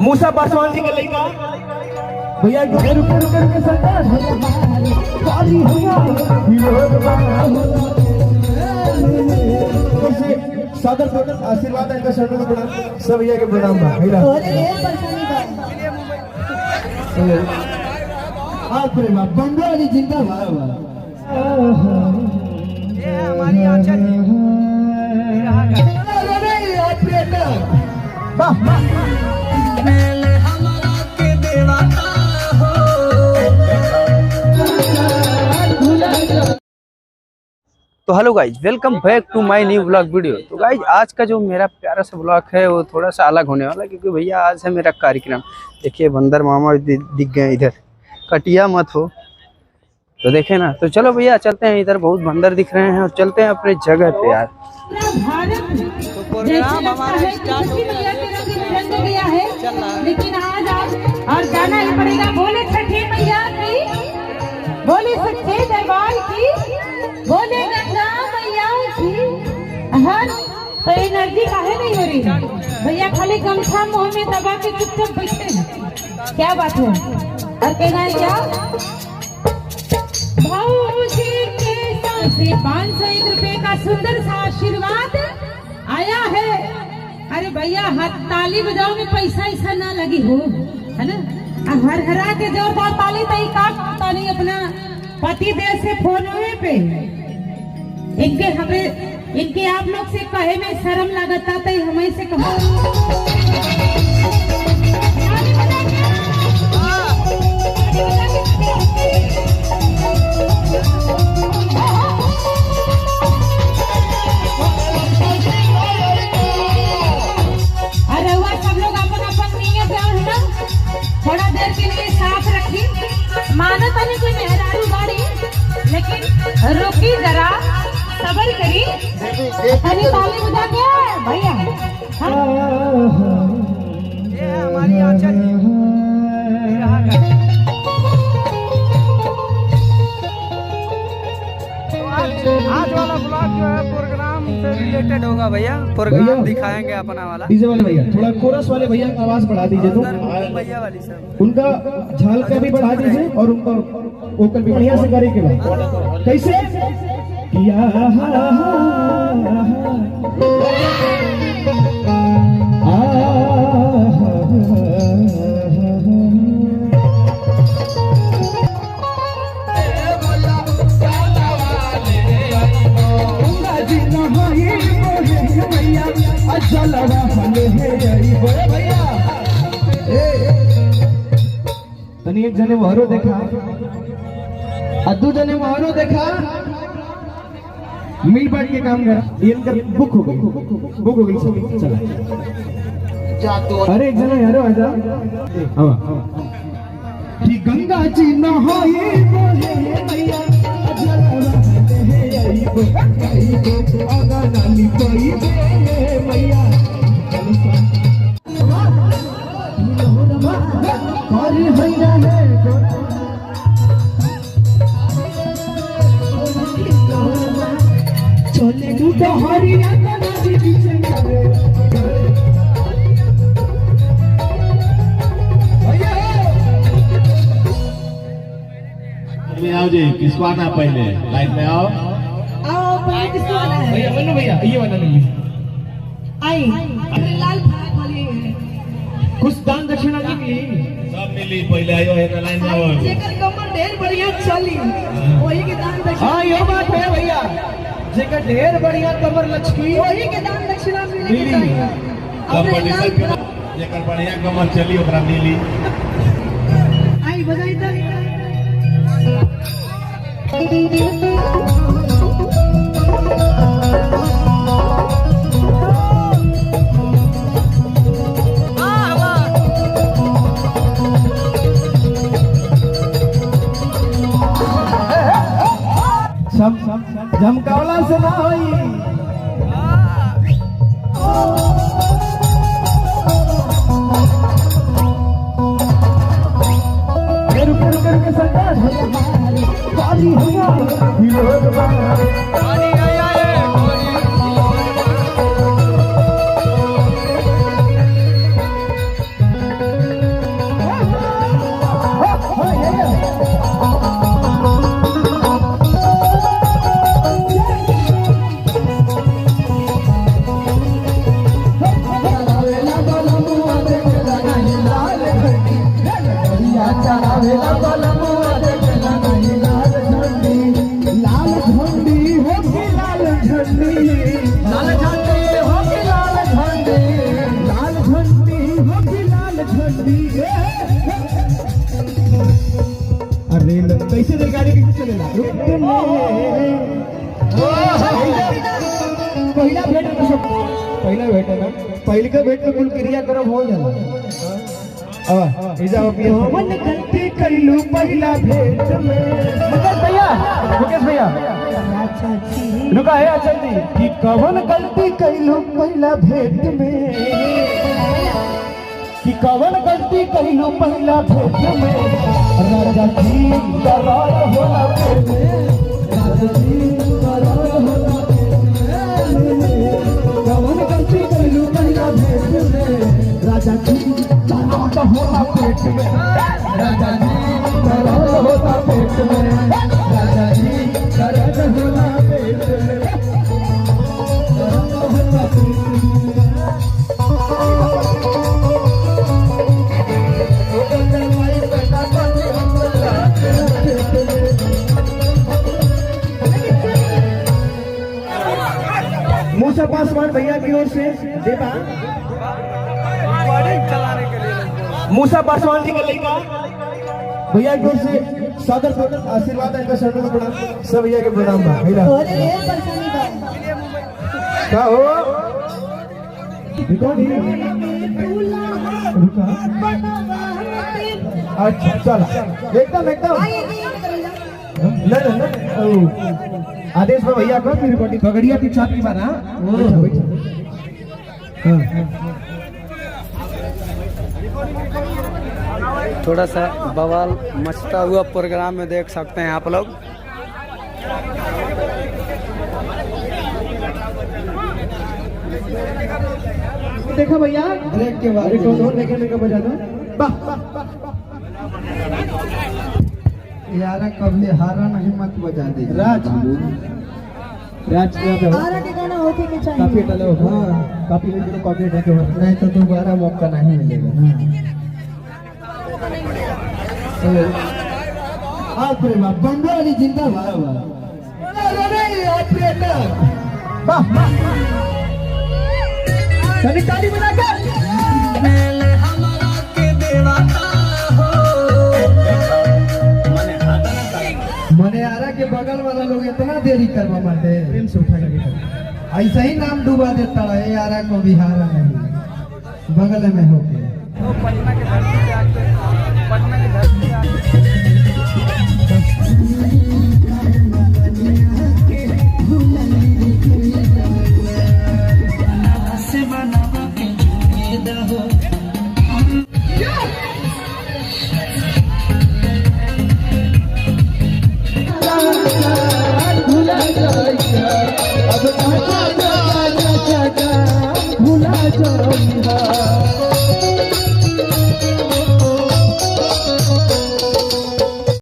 मूसा पासवान जी का लड़का भैया सादर सादर आशीर्वाद है इनका शरणों में प्रणाम सब भैया के प्रणाम बंगाली जिंदाबाद हमारी आंचल तो hello guys, welcome back to my new blog video. तो गाइज आज का जो मेरा प्यारा सा ब्लॉग है वो थोड़ा सा अलग होने वाला है, क्योंकि भैया आज है मेरा कार्यक्रम। देखिए बंदर मामा दिख गए इधर, कटिया मत हो तो देखे ना। तो चलो भैया चलते हैं, इधर बहुत बंदर दिख रहे हैं और चलते हैं अपने जगह पे यार। तो प्रोग्राम हमारा स्टार्ट हो गया है, लेकिन आज और जाना ही पड़ेगा। बोले छठी मैया की, बोले सच्चे दरबार की, बोले गंगा मैया की। हाँ तो एनर्जी काहे नहीं हो रही भैया? खाली गमछा मुंह में दबा के चुपचाप बैठे हैं, क्या बात है? और कहना है क्या? भाऊजी के साथ से 501 रुपए का सुंदर सा आशीर्वाद आया है। अरे भैया हाथ ताली बजाओ में पैसा ऐसा ना लगी हो, है ना? हर हरा के जोरदार ताली तई काटता नहीं अपना पति देव से फोन पे। इनके आप लोग से कहे में शर्म लगता तो हमें से कहो। अरे हुआ सब लोग अपन नियत है ना, थोड़ा देर के लिए साफ रखी। मानो तो नहीं कोई मेहरारू गाड़ी, लेकिन रुकी जरा, सबर करी। अरे ताली बजा के भैया ये हमारी आंचल आज वाला ब्लॉग जो है प्रोग्राम से रिलेटेड होगा भैया। प्रोग्राम दिखाएंगे अपना वाला। डीजे वाले भैया थोड़ा कोरस वाले भैया की आवाज बढ़ा दीजिए, तो भैया वाली सब उनका झाल का भी बढ़ा दीजिए और उनका वोकल भी बढ़िया से करे के बाद कैसे किया तनी एक जने मोहरो देखा, अद्दू जने मोहरो देखा, मिल बांट के काम कर। इनका बुक हो गई सब चला। अरे एक जने यारो आजा कि गंगा जी नहाए बोले मैया आगा नाली कोई मैया चले तो हरिया आओ जी, किसको आना पहले लाइन में आओ पहले किसको आना है? भैया मनु भैया ये वाला नहीं आई लाल फ्रॉक वाली कुछ दान दक्षिणा जी मिली, सब मिली। पहले आयो है लाइन में आओ। जेकर कमर ढेर बढ़िया चली वही के दान दक्षिणा। हाँ यो बात है भैया, जेकर ढेर बढ़िया कमर लचकी वही के दान दक्षिणा मिली। कंपटीशन के जेकर बढ़िया कमर चली ओकरा मिली। आई बजाई तो सब झमकावला से ना होई। अरे कैसे दे गाड़ी कैसे चलेगा पहिला भेट तो सब पहिला भेट है ना पहले का भेट में कुल क्रिया करब हो जाला इजा मन गलती कइलू पहिला भेट में मुकेश भैया रुका है अच्छा जी कि कवन गलती कइलू पहिला भेट में कि कवन गलती कइलू पहिला भेट में राजा जी करार होला भेट में राजा जी करार होला कवन गलती कइलू पहिला भेट में राजा जी करार होला पेट में राजा जी करार होला पेट में राजा जी करार होला पेट में मूसा पासवान भैया की ओर से देवा मूसा पासवान जी का लड़का भैया की ओर से सादर आशीर्वाद है शरण प्रणाम सब भैया के प्रणाम भैया क्या हो अच्छा चल एकदम एकदम आदेश में भैया को फिर बड़ी पगड़िया की छाती बना थोड़ा सा बवाल मचता हुआ प्रोग्राम में देख सकते हैं आप लोग। देखा भैया ब्रेक के बाद एक और देखने का बजाना यारा कभी हारा नहीं मत बजा दे राज राज आरा के गाना होके के चाहिए काफी डालो हाँ काफी लोग कॉपी देखे नहीं तो दोबारा मौका नहीं मिलेगा ऑपरेटर बंगाली जिंदाबाद ऑपरेटर वाह ताली बजा के मने आरा के बगल वाला लोग इतना देरी करवा मारते प्रेम से उठा लगे ऐसा ही नाम डुबा देता है आरा को बिहारा नहीं बगल में होके पटना के धरती पे आके पटना के धरती पे आके अब